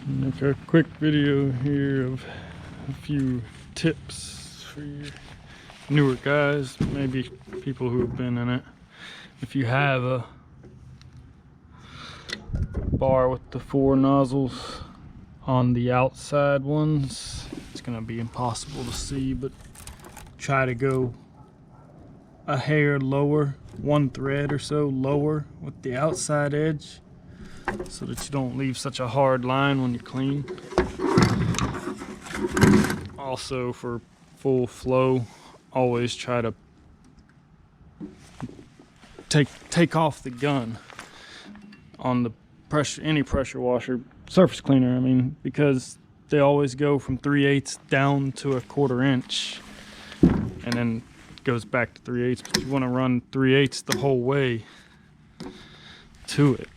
Make a quick video here of a few tips for your newer guys, maybe people who have been in it. If you have a bar with the 4 nozzles on the outside ones, it's gonna be impossible to see, but try to go a hair lower, 1 thread or so lower with the outside edge, so that you don't leave such a hard line when you clean. Also, for full flow, always try to take off the gun on the pressure, any pressure washer, surface cleaner, I mean, because they always go from 3/8 down to a 1/4 inch and then goes back to 3/8, but you want to run 3/8 the whole way to it.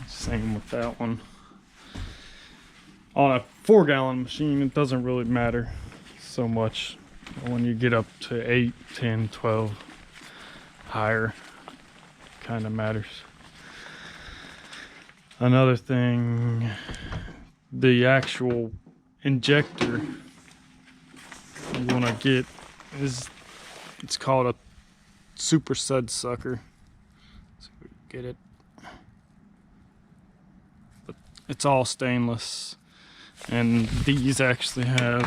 Same with that one. On a 4-gallon machine, it doesn't really matter so much. When you get up to 8, 10, 12, higher, kind of matters. Another thing, the actual injector you want to get is, it's called a super sud sucker. So get it. But it's all stainless, and these actually have,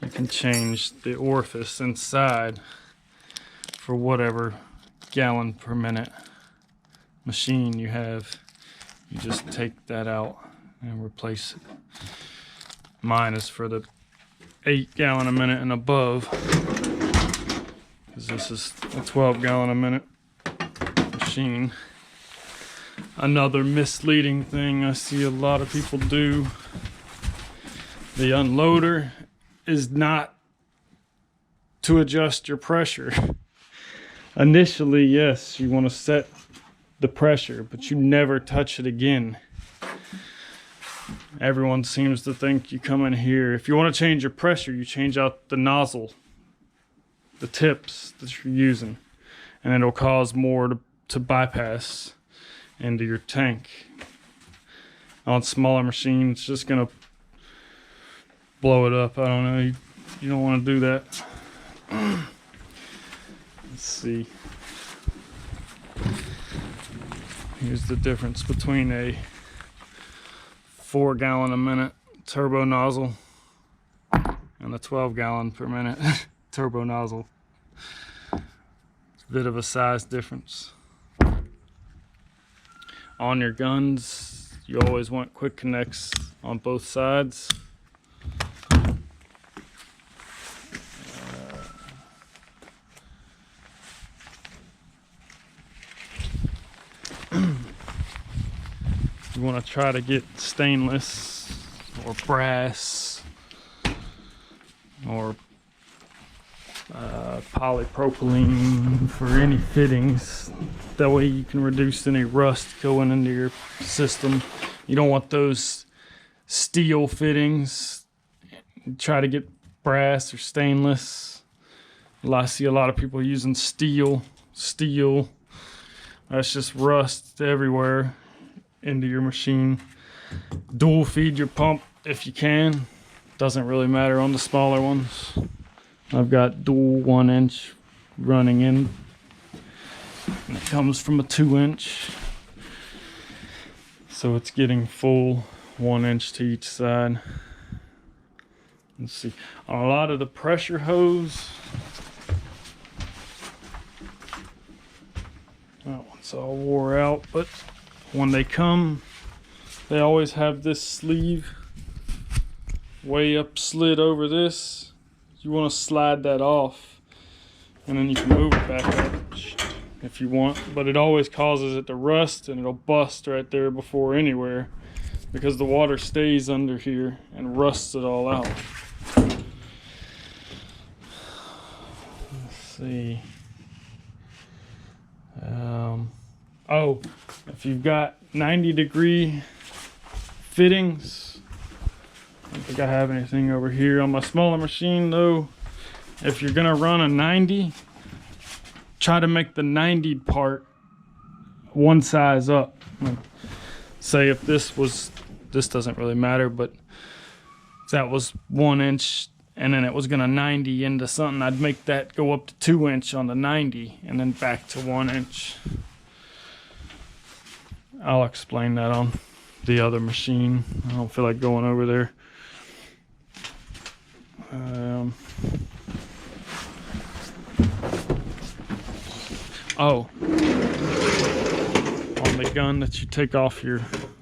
you can change the orifice inside for whatever gallon per minute machine you have. You just take that out and replace it. Mine is for the 8 gallon a minute and above, because this is a 12 gallon a minute machine. Another misleading thing I see a lot of people do, the unloader is not to adjust your pressure. Initially, yes, you want to set the pressure, but you never touch it again. Everyone seems to think you come in here, if you want to change your pressure, you change out the nozzle, the tips that you're using, and it'll cause more to bypass into your tank. On smaller machines, it's just gonna blow it up. I don't know, you don't want to do that. Let's see. Here's the difference between a 4 gallon a minute turbo nozzle and a 12 gallon per minute turbo nozzle. It's a bit of a size difference. On your guns, you always want quick connects on both sides. You want to try to get stainless or brass or polypropylene for any fittings. That way you can reduce any rust going into your system. You don't want those steel fittings. Try to get brass or stainless. I see a lot of people using steel. That's just rust everywhere into your machine. Dual feed your pump if you can. Doesn't really matter on the smaller ones. I've got dual 1 inch running in, and it comes from a 2 inch, so it's getting full 1 inch to each side. Let's see, on a lot of the pressure hose, oh, it's all wore out, but when they come, they always have this sleeve way up slid over this. You want to slide that off, and then you can move it back up if you want, but it always causes it to rust, and it'll bust right there before anywhere, because the water stays under here and rusts it all out. Let's see. Oh, if you've got 90-degree fittings, I don't think I have anything over here on my smaller machine though. If you're gonna run a 90, try to make the 90 part one size up. Like, say if this doesn't really matter, but if that was 1 inch and then it was gonna 90 into something, I'd make that go up to 2 inch on the 90 and then back to 1 inch. I'll explain that on the other machine. I don't feel like going over there. Oh, on the gun that you take off your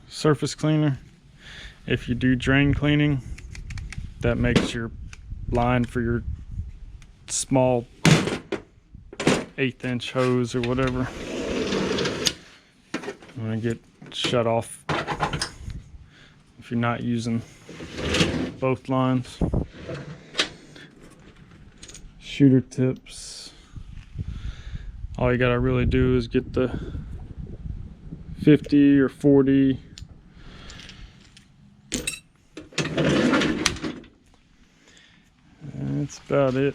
surface cleaner, if you do drain cleaning, that makes your line for your small 1/8 inch hose or whatever. I'm gonna get shut off if you're not using both lines. Shooter tips. All you gotta really do is get the 50 or 40. That's about it.